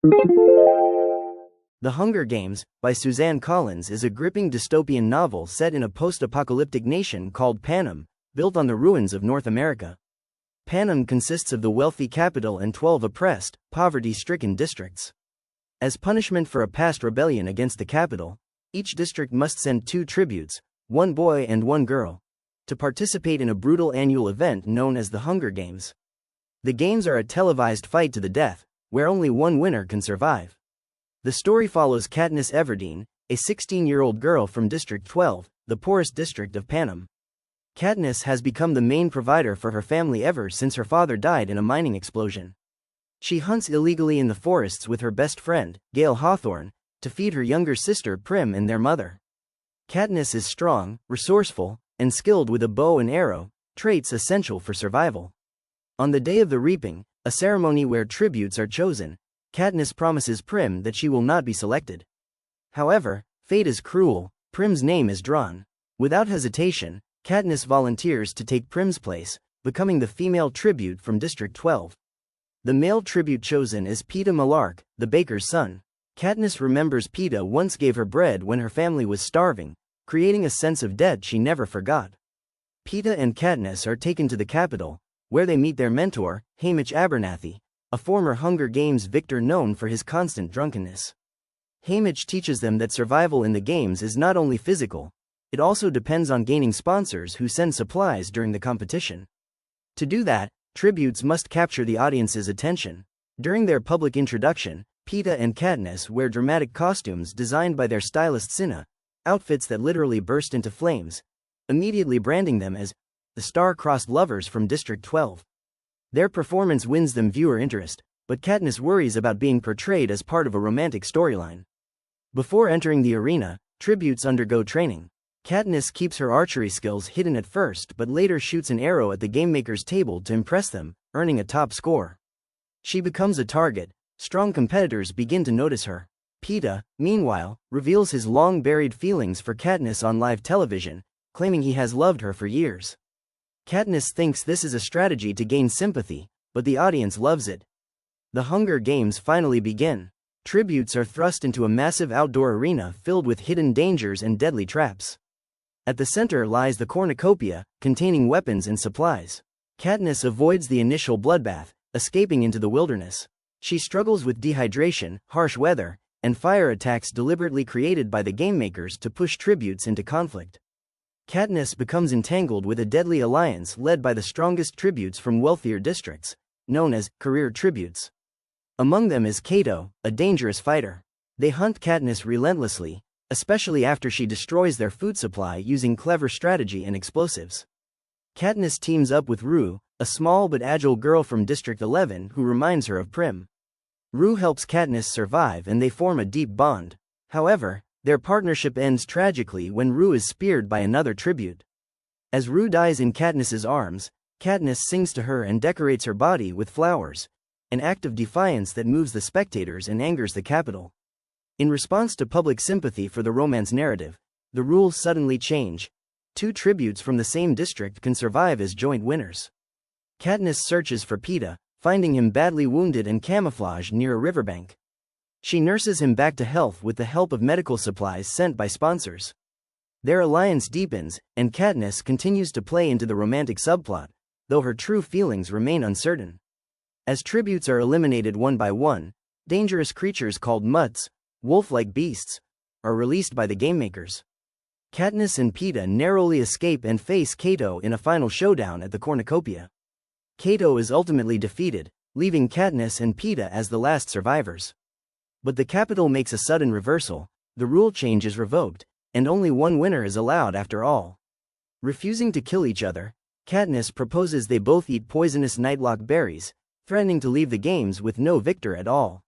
The Hunger Games, by Suzanne Collins, is a gripping dystopian novel set in a post-apocalyptic nation called Panem, built on the ruins of North America. Panem consists of the wealthy capital and 12 oppressed, poverty-stricken districts. As punishment for a past rebellion against the capital, each district must send 2 tributes, 1 boy and 1 girl, to participate in a brutal annual event known as the Hunger Games. The games are a televised fight to the death, where only one winner can survive. The story follows Katniss Everdeen, a 16-year-old girl from District 12, the poorest district of Panem. Katniss has become the main provider for her family ever since her father died in a mining explosion. She hunts illegally in the forests with her best friend, Gale Hawthorne, to feed her younger sister Prim and their mother. Katniss is strong, resourceful, and skilled with a bow and arrow, traits essential for survival. On the day of the reaping, a ceremony where tributes are chosen, Katniss promises Prim that she will not be selected. However, fate is cruel. Prim's name is drawn. Without hesitation, Katniss volunteers to take Prim's place, becoming the female tribute from District 12. The male tribute chosen is Peeta Mellark, the baker's son. Katniss remembers Peeta once gave her bread when her family was starving, creating a sense of debt she never forgot. Peeta and Katniss are taken to the capital, where they meet their mentor, Haymitch Abernathy, a former Hunger Games victor known for his constant drunkenness. Haymitch teaches them that survival in the games is not only physical, it also depends on gaining sponsors who send supplies during the competition. To do that, tributes must capture the audience's attention. During their public introduction, Peeta and Katniss wear dramatic costumes designed by their stylist Cinna, outfits that literally burst into flames, immediately branding them as the star-crossed lovers from District 12. Their performance wins them viewer interest, but Katniss worries about being portrayed as part of a romantic storyline. Before entering the arena, tributes undergo training. Katniss keeps her archery skills hidden at first but later shoots an arrow at the gamemaker's table to impress them, earning a top score. She becomes a target. Strong competitors begin to notice her. Peeta, meanwhile, reveals his long-buried feelings for Katniss on live television, claiming he has loved her for years. Katniss thinks this is a strategy to gain sympathy, but the audience loves it. The Hunger Games finally begin. Tributes are thrust into a massive outdoor arena filled with hidden dangers and deadly traps. At the center lies the cornucopia, containing weapons and supplies. Katniss avoids the initial bloodbath, escaping into the wilderness. She struggles with dehydration, harsh weather, and fire attacks deliberately created by the gamemakers to push tributes into conflict. Katniss becomes entangled with a deadly alliance led by the strongest tributes from wealthier districts, known as career tributes. Among them is Cato, a dangerous fighter. They hunt Katniss relentlessly, especially after she destroys their food supply using clever strategy and explosives. Katniss teams up with Rue, a small but agile girl from District 11 who reminds her of Prim. Rue helps Katniss survive and they form a deep bond. However, their partnership ends tragically when Rue is speared by another tribute. As Rue dies in Katniss's arms, Katniss sings to her and decorates her body with flowers, an act of defiance that moves the spectators and angers the capital. In response to public sympathy for the romance narrative, the rules suddenly change. 2 tributes from the same district can survive as joint winners. Katniss searches for Peeta, finding him badly wounded and camouflaged near a riverbank. She nurses him back to health with the help of medical supplies sent by sponsors. Their alliance deepens, and Katniss continues to play into the romantic subplot, though her true feelings remain uncertain. As tributes are eliminated one by one, dangerous creatures called mutts, wolf-like beasts, are released by the gamemakers. Katniss and Peeta narrowly escape and face Cato in a final showdown at the cornucopia. Cato is ultimately defeated, leaving Katniss and Peeta as the last survivors. But the capital makes a sudden reversal, the rule change is revoked, and only one winner is allowed after all. Refusing to kill each other, Katniss proposes they both eat poisonous nightlock berries, threatening to leave the games with no victor at all.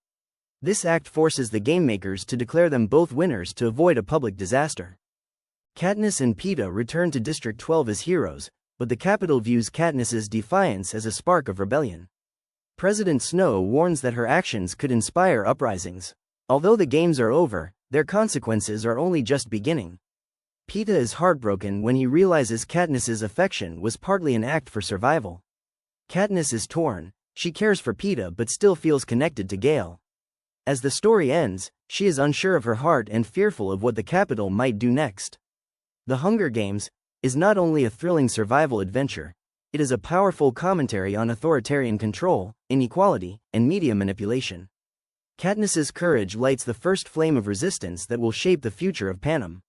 This act forces the gamemakers to declare them both winners to avoid a public disaster. Katniss and Peeta return to District 12 as heroes, but the capital views Katniss's defiance as a spark of rebellion. President Snow warns that her actions could inspire uprisings. Although the games are over, their consequences are only just beginning. Peeta is heartbroken when he realizes Katniss's affection was partly an act for survival. Katniss is torn. She cares for Peeta but still feels connected to Gale. As the story ends, she is unsure of her heart and fearful of what the capital might do next. The Hunger Games is not only a thrilling survival adventure, it is a powerful commentary on authoritarian control, inequality, and media manipulation. Katniss's courage lights the first flame of resistance that will shape the future of Panem.